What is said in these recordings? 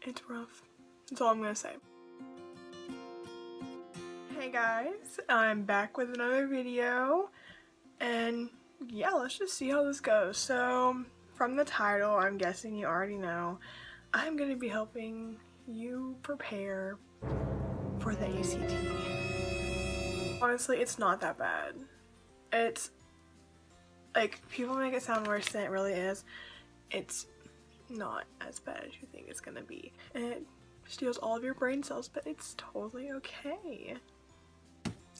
It's rough. That's all I'm gonna say. Hey guys, I'm back with another video, and yeah, let's just see how this goes. So, from the title, I'm guessing you already know, I'm gonna be helping you prepare for the ACT. Honestly, it's not that bad. It's, like, people make it sound worse than it really is. It's not as bad as you think it's gonna be. And it steals all of your brain cells, but it's totally okay.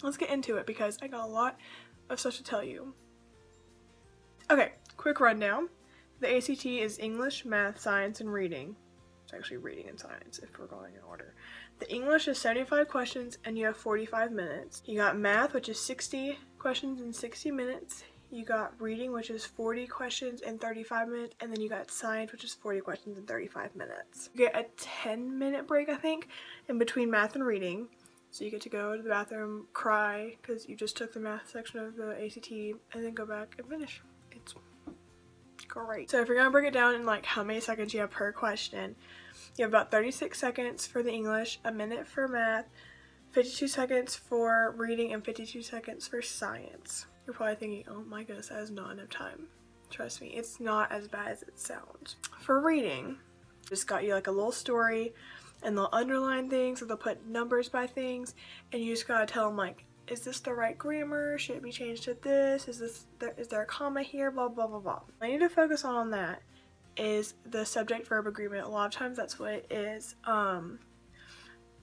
Let's get into it because I got a lot of stuff to tell you. Okay, quick rundown. The ACT is English, Math, Science, and Reading. It's actually Reading and Science if we're going in order. The English is 75 questions and you have 45 minutes. You got Math, which is 60 questions in 60 minutes. You got Reading, which is 40 questions in 35 minutes. And then you got Science, which is 40 questions in 35 minutes. You get a 10-minute break, I think, in between Math and Reading. So you get to go to the bathroom, cry, because you just took the math section of the ACT, and then go back and finish. It's great. So if you're going to break it down in like how many seconds you have per question, you have about 36 seconds for the English, a minute for math, 52 seconds for reading, and 52 seconds for science. You're probably thinking, oh my goodness, that is not enough time. Trust me, it's not as bad as it sounds. For reading, just got you like a little story, and they'll underline things, or they'll put numbers by things, and you just gotta tell them like, is this the right grammar? Should it be changed to this? Is there a comma here? Blah blah blah blah. What I need to focus on that is the subject-verb agreement. A lot of times that's what it is.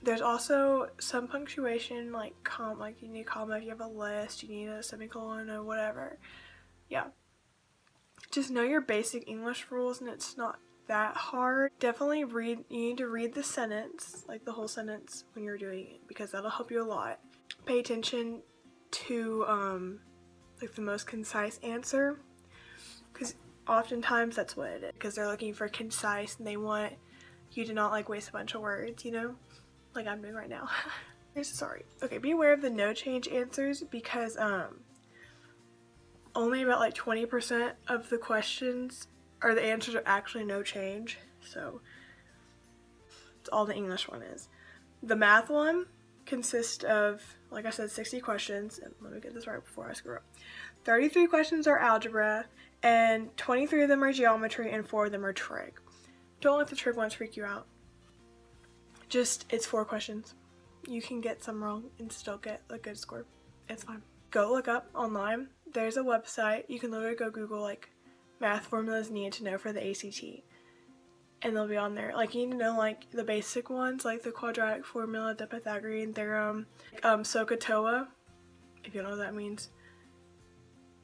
There's also some punctuation, like you need a comma if you have a list, you need a semicolon or whatever. Yeah. Just know your basic English rules, and it's not that hard. Definitely you need to read the sentence, like the whole sentence when you're doing it, because that'll help you a lot. Pay attention to like the most concise answer, because oftentimes that's what it is, because they're looking for concise and they want you to not like waste a bunch of words, you know, like I'm doing right now. Sorry. Okay, be aware of the no change answers, because only about like 20% of the questions or the answers are actually no change. So it's all the English one is. The math one consists of, like I said, 60 questions, and let me get this right before I screw up. 33 questions are algebra, and 23 of them are geometry, and 4 of them are trig. Don't let the trig ones freak you out. Just, it's 4 questions. You can get some wrong and still get a good score. It's fine. Go look up online. There's a website. You can literally go Google like math formulas needed to know for the ACT, and they'll be on there. Like, you need to know like the basic ones, like the quadratic formula, the Pythagorean theorem, SOHCAHTOA. If you don't know what that means,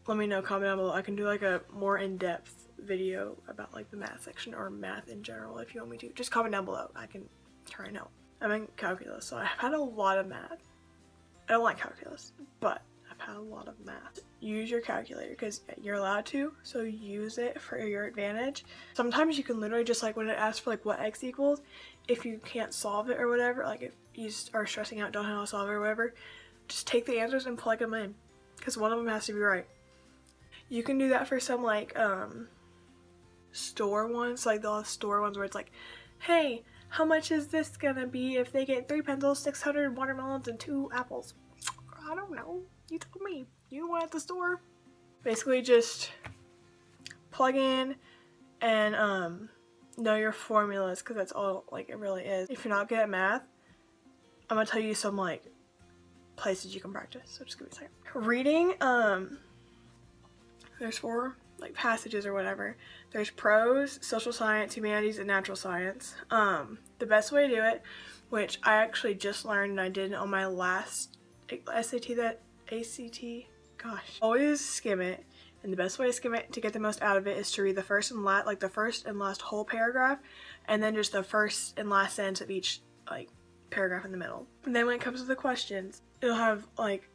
let me know, comment down below. I can do like a more in-depth video about like the math section or math in general if you want me to. Just comment down below. I can try and help. I'm in calculus, so I've had a lot of math. I don't like calculus, but I've had a lot of math. Use your calculator because you're allowed to, so use it for your advantage. Sometimes you can literally just like when it asks for like what x equals, if you can't solve it or whatever, like if you are stressing out, don't know how to solve it or whatever, just take the answers and plug them in, because one of them has to be right. You can do that for some like store ones, like they'll have store ones where it's like, hey, how much is this gonna be if they get 3 pencils, 600 watermelons, and 2 apples? I don't know. You told me. You went at the store. Basically just plug in and know your formulas, because that's all like it really is. If you're not good at math, I'm gonna tell you some like places you can practice, so just give me a second. Reading, there's 4 like passages or whatever. There's prose, social science, humanities, and natural science. The best way to do it, which I actually just learned and I did it on my last ACT, gosh. Always skim it, and the best way to skim it to get the most out of it is to read the first and last whole paragraph, and then just the first and last sentence of each like paragraph in the middle. And then when it comes to the questions, it'll have like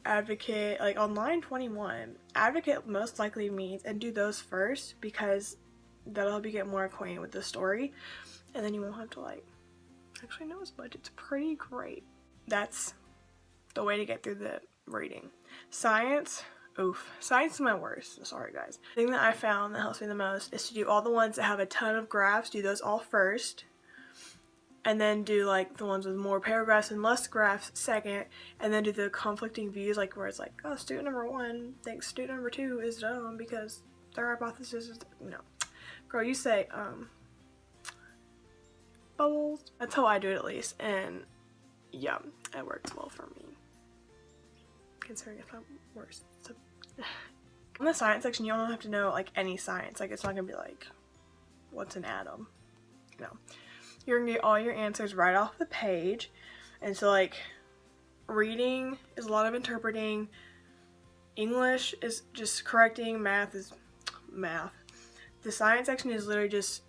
advocate, like on line 21, advocate most likely means, and do those first because that'll help you get more acquainted with the story, and then you won't have to like actually know as much. It's pretty great. That's the way to get through the reading. Science, oof. Science is my worst. Sorry guys. The thing that I found that helps me the most is to do all the ones that have a ton of graphs. Do those all first. and then do like the ones with more paragraphs and less graphs second, and then do the conflicting views, like where it's like, oh, student number 1 thinks student number 2 is dumb because their hypothesis is no. Girl, you say bubbles. That's how I do it at least, and yeah, it works well for me. Considering it's not worse. So in the science section, you don't have to know like any science. Like it's not gonna be like, what's an atom? No. You're gonna get all your answers right off the page. And so like reading is a lot of interpreting. English is just correcting. Math is math. The science section is literally just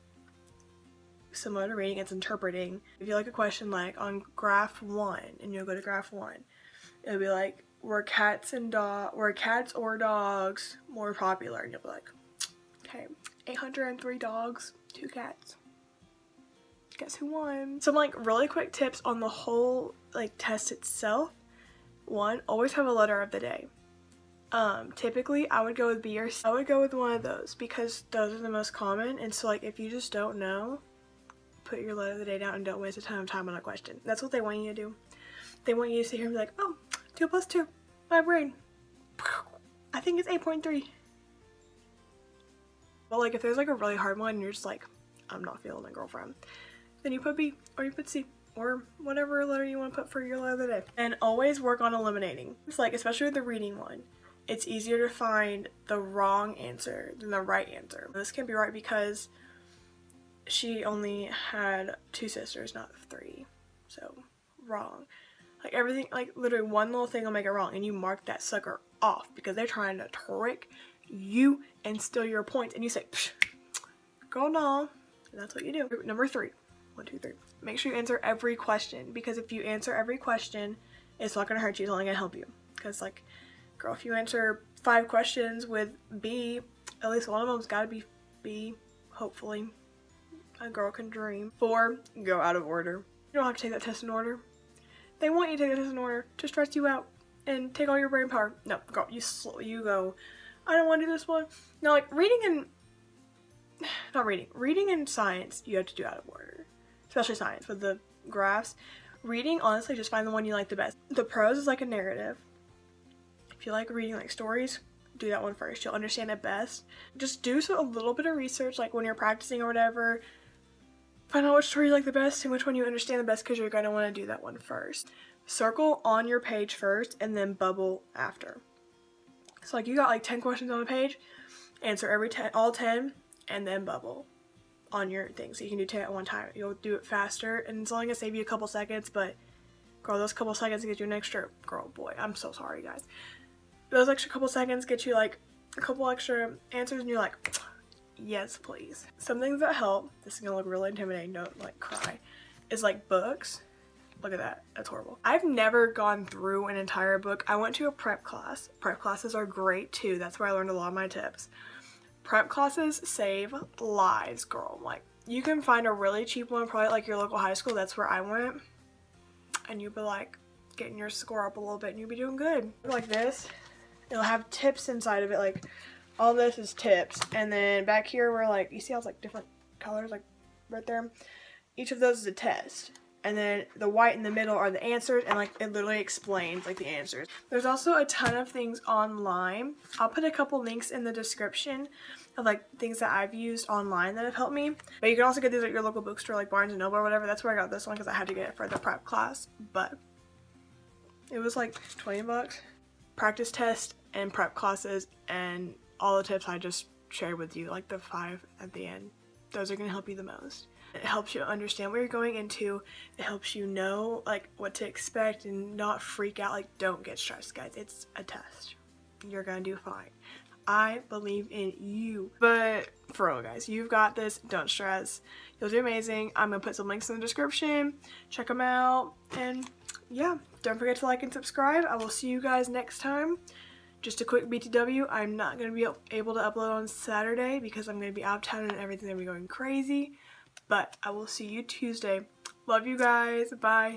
similar to reading, it's interpreting. If you like a question like on graph 1 and you'll go to graph 1, it'll be like, were cats or dogs more popular? And you'll be like, okay, 803 dogs, 2 cats. Guess who won? Some like really quick tips on the whole like test itself. 1, always have a letter of the day. Typically I would go with B or C. I would go with one of those because those are the most common, and so like if you just don't know, put your letter of the day down and don't waste a ton of time on a question. That's what they want you to do. They want you to sit here and be like, oh, 2 plus 2, my brain. I think it's 8.3. But like if there's like a really hard one and you're just like, I'm not feeling my girlfriend, then you put B or you put C or whatever letter you want to put for your letter of the day. And always work on eliminating. It's like, especially with the reading one, it's easier to find the wrong answer than the right answer. This can be right because she only had 2 sisters, not 3. So wrong. Like everything, like literally one little thing will make it wrong, and you mark that sucker off because they're trying to trick you and steal your points, and you say, go no. And that's what you do. Number 3. 1, 2, 3. Make sure you answer every question, because if you answer every question, it's not going to hurt you. It's only going to help you. Because like, girl, if you answer 5 questions with B, at least one of them's got to be B, hopefully. A girl can dream. 4, go out of order. You don't have to take that test in order. They want you to take the test in order to stress you out and take all your brain power. No, girl, you go, I don't want to do this one. No, like reading and science, you have to do out of order. Especially science with the graphs. Reading, honestly, just find the one you like the best. The prose is like a narrative. If you like reading like stories, do that one first. You'll understand it best. Just do a little bit of research, like when you're practicing or whatever. Find out which story you like the best and which one you understand the best, because you're going to want to do that one first. Circle on your page first and then bubble after. So like you got like 10 questions on a page, answer all 10 and then bubble on your thing. So you can do 10 at one time. You'll do it faster and it's only going to save you a couple seconds, but girl, those couple seconds get you an extra, girl, boy, I'm so sorry guys. Those extra couple seconds get you like a couple extra answers and you're like, yes, please. Some things that help, this is gonna look really intimidating, don't like cry, is like books. Look at that, that's horrible. I've never gone through an entire book. I went to a prep class. Prep classes are great too. That's where I learned a lot of my tips. Prep classes save lives, girl. Like you can find a really cheap one, probably at like your local high school. That's where I went. And you'll be like getting your score up a little bit and you'll be doing good. Like this, it'll have tips inside of it, like all this is tips, and then back here where like you see how it's like different colors, like right there, each of those is a test, and then the white in the middle are the answers, and like it literally explains like the answers. There's also a ton of things online. I'll put a couple links in the description of like things that I've used online that have helped me, but you can also get these at your local bookstore like Barnes & Noble or whatever. That's where I got this one because I had to get it for the prep class, but it was like 20 bucks. Practice test and prep classes and all the tips I just shared with you, like the 5 at the end, those are going to help you the most. It helps you understand what you're going into. It helps you know like what to expect and not freak out. Like don't get stressed, guys. It's a test. You're going to do fine. I believe in you. But for real, guys, you've got this. Don't stress. You'll do amazing. I'm going to put some links in the description. Check them out. And yeah, don't forget to like and subscribe. I will see you guys next time. Just a quick BTW, I'm not going to be able to upload on Saturday because I'm going to be out of town and everything's going to be going crazy. But I will see you Tuesday. Love you guys. Bye.